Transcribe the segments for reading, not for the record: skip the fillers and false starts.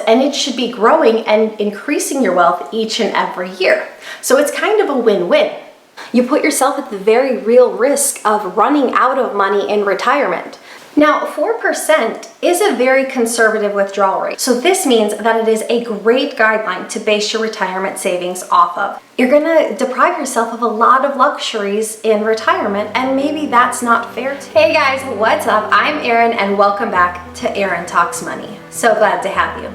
and it should be growing and increasing your wealth each and every year. So it's kind of a win-win. You put yourself at the very real risk of running out of money in retirement. Now, 4% is a very conservative withdrawal rate. So this means that it is a great guideline to base your retirement savings off of. You're gonna deprive yourself of a lot of luxuries in retirement, and maybe that's not fair. Hey guys, what's up? I'm Erin, and welcome back to Erin Talks Money. So glad to have you.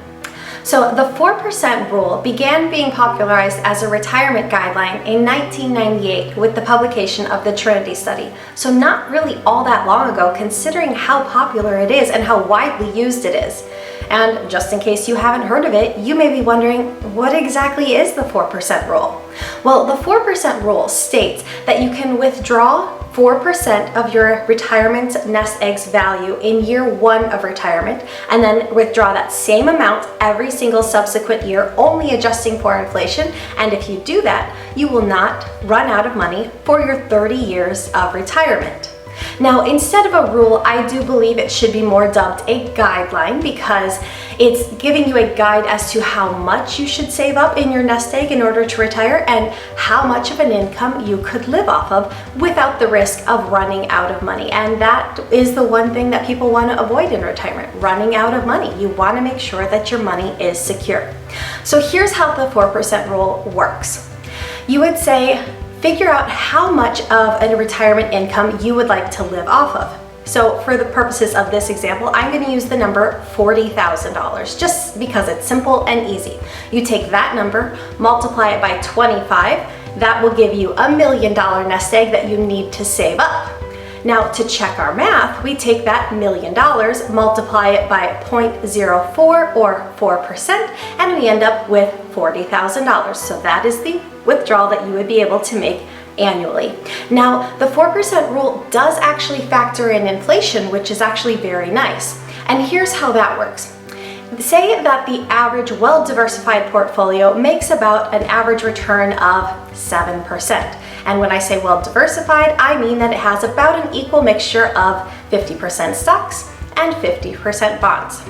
So the 4% rule began being popularized as a retirement guideline in 1998 with the publication of the Trinity Study. So not really all that long ago, considering how popular it is and how widely used it is. And just in case you haven't heard of it, you may be wondering, what exactly is the 4% rule? Well, the 4% rule states that you can withdraw 4% of your retirement nest egg's value in year 1 of retirement, and then withdraw that same amount every single subsequent year, only adjusting for inflation. And if you do that, you will not run out of money for your 30 years of retirement. Now, instead of a rule, I do believe it should be more dubbed a guideline, because it's giving you a guide as to how much you should save up in your nest egg in order to retire, and how much of an income you could live off of without the risk of running out of money. And that is the one thing that people want to avoid in retirement, running out of money. You want to make sure that your money is secure. So here's how the 4% rule works. You would say, figure out how much of a retirement income you would like to live off of. So for the purposes of this example, I'm going to use the number $40,000 just because it's simple and easy. You take that number, multiply it by 25, that will give you $1 million nest egg that you need to save up. Now, to check our math, we take that $1 million, multiply it by 0.04 or 4%, and we end up with $40,000. So that is the withdrawal that you would be able to make annually. Now, the 4% rule does actually factor in inflation, which is actually very nice. And here's how that works. Say that the average well-diversified portfolio makes about an average return of 7%. And when I say well-diversified, I mean that it has about an equal mixture of 50% stocks and 50% bonds.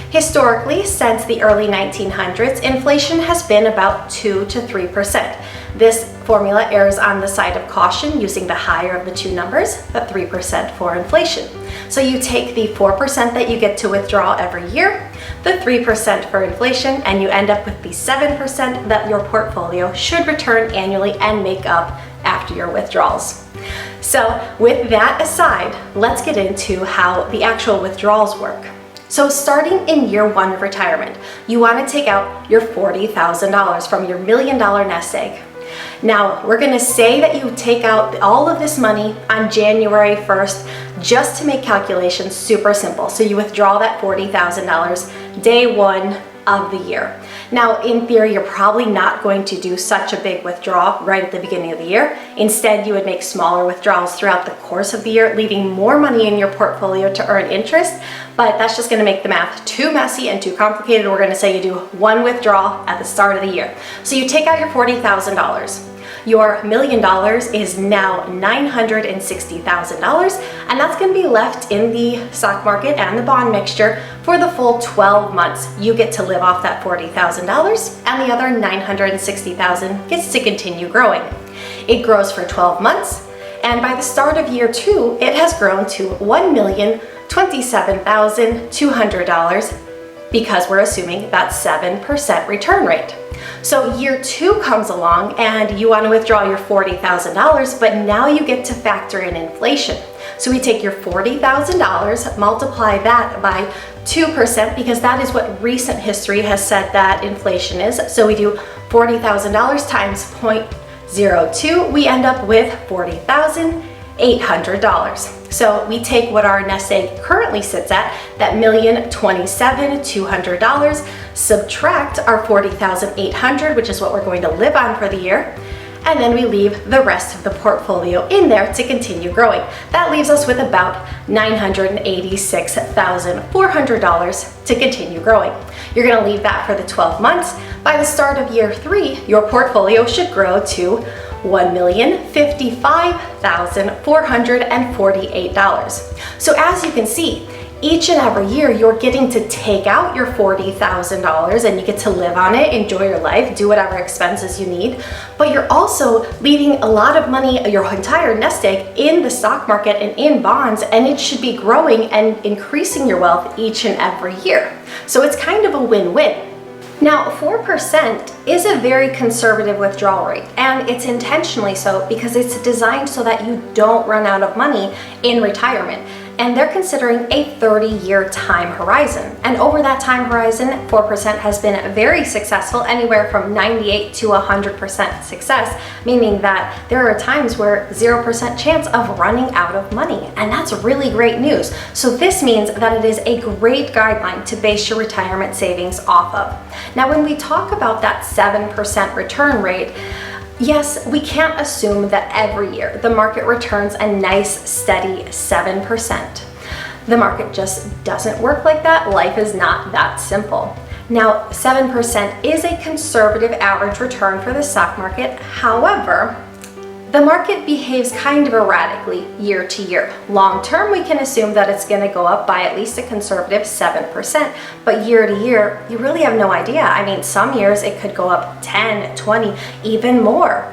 Historically, since the early 1900s, inflation has been about 2 to 3%. This formula errs on the side of caution, using the higher of the two numbers, the 3% for inflation. So you take the 4% that you get to withdraw every year, the 3% for inflation, and you end up with the 7% that your portfolio should return annually and make up after your withdrawals. So with that aside, let's get into how the actual withdrawals work. So starting in year 1 of retirement, you want to take out your $40,000 from your $1 million nest egg. Now, we're going to say that you take out all of this money on January 1st, just to make calculations super simple. So you withdraw that $40,000 day 1 of the year. Now, in theory, you're probably not going to do such a big withdrawal right at the beginning of the year. Instead, you would make smaller withdrawals throughout the course of the year, leaving more money in your portfolio to earn interest. But that's just going to make the math too messy and too complicated. We're going to say you do one withdrawal at the start of the year. So you take out your $40,000. Your $1 million is now $960,000, and that's going to be left in the stock market and the bond mixture for the full 12 months. You get to live off that $40,000, and the other $960,000 gets to continue growing. It grows for 12 months, and by the start of year 2, it has grown to $1,027,200, because we're assuming that 7% return rate. So year 2 comes along and you want to withdraw your $40,000, but now you get to factor in inflation. So we take your $40,000, multiply that by 2%, because that is what recent history has said that inflation is. So we do $40,000 times 0.02, we end up with $40,800. So we take what our nest egg currently sits at, that $1,027,200, subtract our $40,800, which is what we're going to live on for the year, and then we leave the rest of the portfolio in there to continue growing. That leaves us with about $986,400 to continue growing. You're going to leave that for the 12 months. By the start of year 3, your portfolio should grow to $1,055,448. So as you can see, Each and every year, you're getting to take out your $40,000 and you get to live on it, enjoy your life, do whatever expenses you need. But you're also leaving a lot of money, your entire nest egg, in the stock market and in bonds, and it should be growing and increasing your wealth each and every year. So it's kind of a win-win. Now, 4% is a very conservative withdrawal rate, and it's intentionally so because it's designed so that you don't run out of money in retirement. And they're considering a 30-year time horizon. And over that time horizon, 4% has been very successful, anywhere from 98 to 100% success, meaning that there are times where 0% chance of running out of money. And that's really great news. So this means that it is a great guideline to base your retirement savings off of. Now, when we talk about that 7% return rate, yes, we can't assume that every year the market returns a nice, steady 7%. The market just doesn't work like that. Life is not that simple. Now, 7% is a conservative average return for the stock market. However, the market behaves kind of erratically year to year. Long term, we can assume that it's going to go up by at least a conservative 7%, but year to year, you really have no idea. I mean, some years it could go up 10, 20, even more.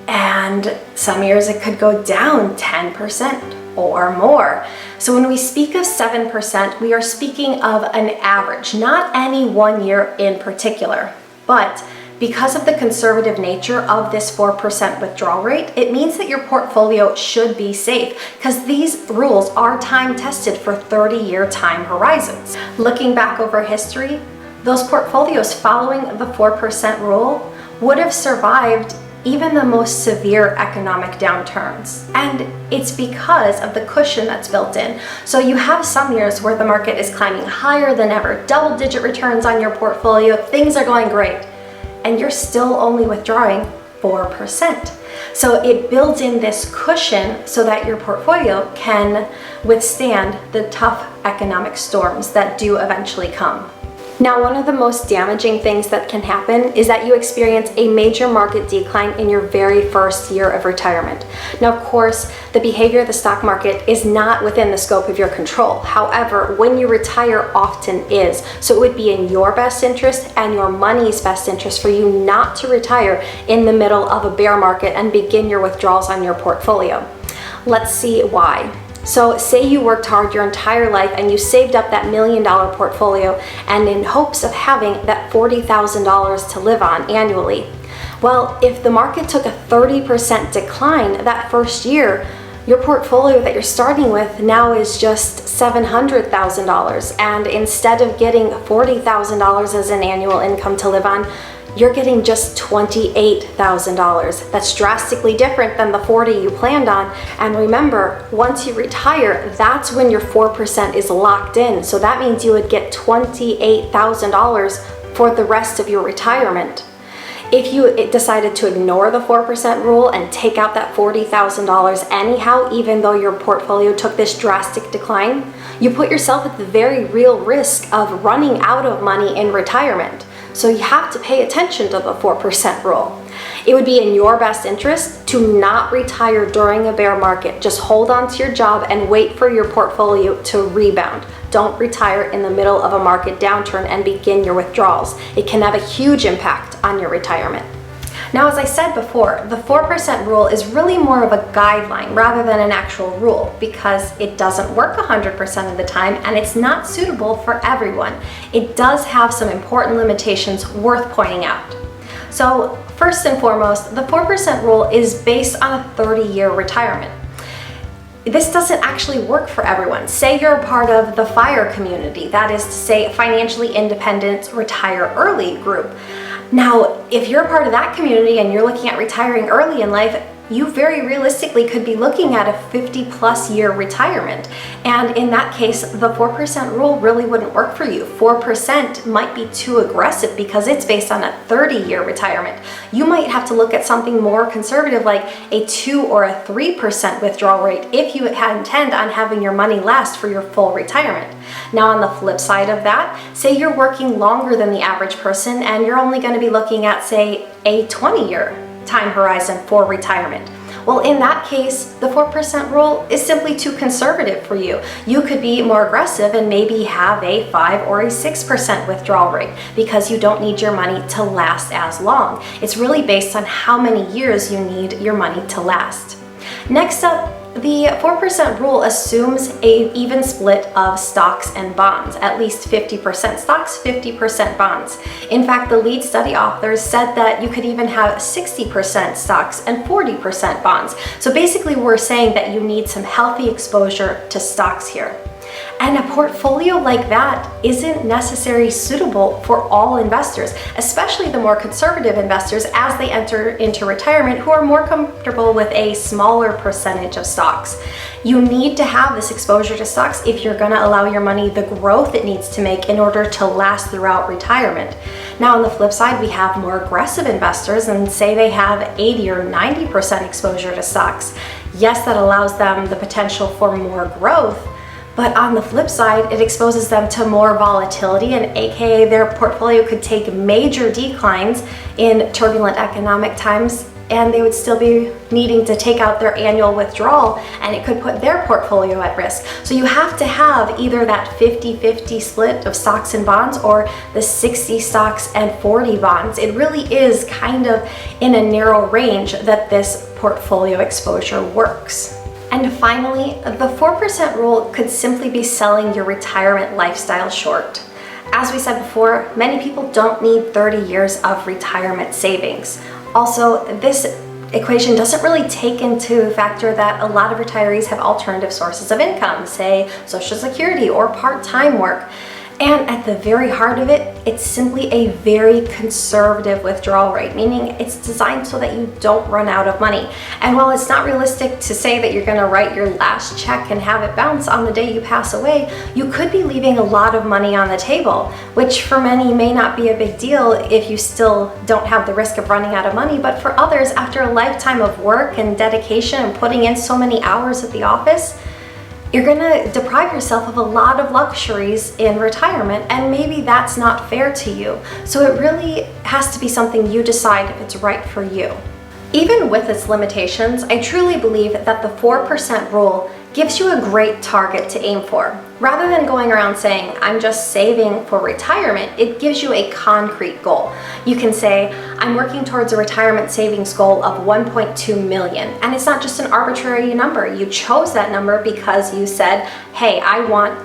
And some years it could go down 10% or more. So when we speak of 7%, we are speaking of an average, not any one year in particular, but because of the conservative nature of this 4% withdrawal rate, it means that your portfolio should be safe because these rules are time tested for 30-year time horizons. Looking back over history, those portfolios following the 4% rule would have survived even the most severe economic downturns. And it's because of the cushion that's built in. So you have some years where the market is climbing higher than ever, double-digit returns on your portfolio, things are going great, and you're still only withdrawing 4%. So it builds in this cushion so that your portfolio can withstand the tough economic storms that do eventually come. Now, one of the most damaging things that can happen is that you experience a major market decline in your very first year of retirement. Now, of course, the behavior of the stock market is not within the scope of your control. However, when you retire, often is. So it would be in your best interest and your money's best interest for you not to retire in the middle of a bear market and begin your withdrawals on your portfolio. Let's see why. So say you worked hard your entire life and you saved up that $1 million portfolio and in hopes of having that $40,000 to live on annually. Well, if the market took a 30% decline that first year, your portfolio that you're starting with now is just $700,000. And instead of getting $40,000 as an annual income to live on, you're getting just $28,000. That's drastically different than the $40,000 you planned on. And remember, once you retire, that's when your 4% is locked in. So that means you would get $28,000 for the rest of your retirement. If you decided to ignore the 4% rule and take out that $40,000 anyhow, even though your portfolio took this drastic decline, you put yourself at the very real risk of running out of money in retirement. So you have to pay attention to the 4% rule. It would be in your best interest to not retire during a bear market. Just hold on to your job and wait for your portfolio to rebound. Don't retire in the middle of a market downturn and begin your withdrawals. It can have a huge impact on your retirement. Now, as I said before, the 4% rule is really more of a guideline rather than an actual rule because it doesn't work 100% of the time and it's not suitable for everyone. It does have some important limitations worth pointing out. So first and foremost, the 4% rule is based on a 30-year retirement. This doesn't actually work for everyone. Say you're a part of the FIRE community, that is to say financially independent retire early group. Now, if you're a part of that community and you're looking at retiring early in life, you very realistically could be looking at a 50+ year retirement. And in that case, the 4% rule really wouldn't work for you. 4% might be too aggressive because it's based on a 30-year retirement. You might have to look at something more conservative like a 2 or a 3% withdrawal rate if you intend on having your money last for your full retirement. Now, on the flip side of that, say you're working longer than the average person and you're only going to be looking at, say, a 20-year time horizon for retirement. Well, in that case, the 4% rule is simply too conservative for you. You could be more aggressive and maybe have a 5 or a 6% withdrawal rate because you don't need your money to last as long. It's really based on how many years you need your money to last. Next up, the 4% rule assumes an even split of stocks and bonds, at least 50% stocks, 50% bonds. In fact, the lead study authors said that you could even have 60% stocks and 40% bonds. So basically, we're saying that you need some healthy exposure to stocks here. And a portfolio like that isn't necessarily suitable for all investors, especially the more conservative investors as they enter into retirement who are more comfortable with a smaller percentage of stocks. You need to have this exposure to stocks if you're going to allow your money the growth it needs to make in order to last throughout retirement. Now, on the flip side, we have more aggressive investors and say they have 80 or 90% exposure to stocks. Yes, that allows them the potential for more growth, but on the flip side, it exposes them to more volatility, and aka their portfolio could take major declines in turbulent economic times, and they would still be needing to take out their annual withdrawal, and it could put their portfolio at risk. So you have to have either that 50-50 split of stocks and bonds or the 60 stocks and 40 bonds. It really is kind of in a narrow range that this portfolio exposure works. And finally, the 4% rule could simply be selling your retirement lifestyle short. As we said before, many people don't need 30 years of retirement savings. Also, this equation doesn't really take into factor that a lot of retirees have alternative sources of income, say Social Security or part-time work. And at the very heart of it, it's simply a very conservative withdrawal rate, meaning it's designed so that you don't run out of money. And while it's not realistic to say that you're going to write your last check and have it bounce on the day you pass away, you could be leaving a lot of money on the table, which for many may not be a big deal if you still don't have the risk of running out of money. But for others, after a lifetime of work and dedication and putting in so many hours at the office, you're going to deprive yourself of a lot of luxuries in retirement, and maybe that's not fair to you. So it really has to be something you decide if it's right for you. Even with its limitations, I truly believe that the 4% rule gives you a great target to aim for. Rather than going around saying, I'm just saving for retirement, it gives you a concrete goal. You can say, I'm working towards a retirement savings goal of 1.2 million. And it's not just an arbitrary number. You chose that number because you said, hey, I want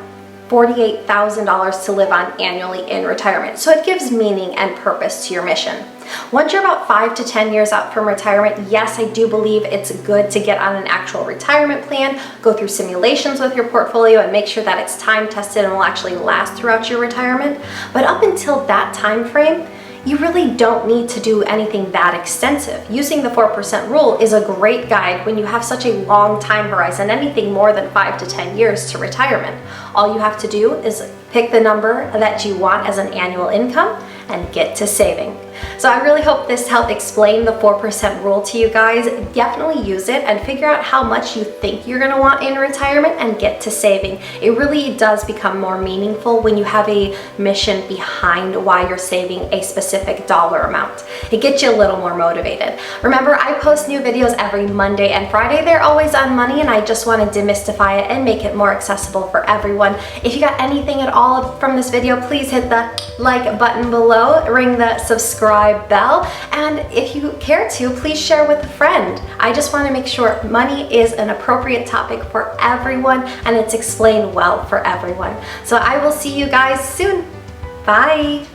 $48,000 to live on annually in retirement. So it gives meaning and purpose to your mission. Once you're about 5 to 10 years out from retirement, yes, I do believe it's good to get on an actual retirement plan, go through simulations with your portfolio and make sure that it's time tested and will actually last throughout your retirement. But up until that time frame, you really don't need to do anything that extensive. Using the 4% rule is a great guide when you have such a long time horizon, anything more than 5 to 10 years to retirement. All you have to do is pick the number that you want as an annual income and get to saving. So I really hope this helped explain the 4% rule to you guys. Definitely use it and figure out how much you think you're gonna want in retirement and get to saving. It really does become more meaningful when you have a mission behind why you're saving a specific dollar amount. It gets you a little more motivated. Remember, I post new videos every Monday and Friday. They're always on money, and I just want to demystify it and make it more accessible for everyone. If you got anything at all from this video, please hit the like button below, ring the subscribe bell, and if you care to, please share with a friend. I just want to make sure money is an appropriate topic for everyone and it's explained well for everyone. So I will see you guys soon. Bye.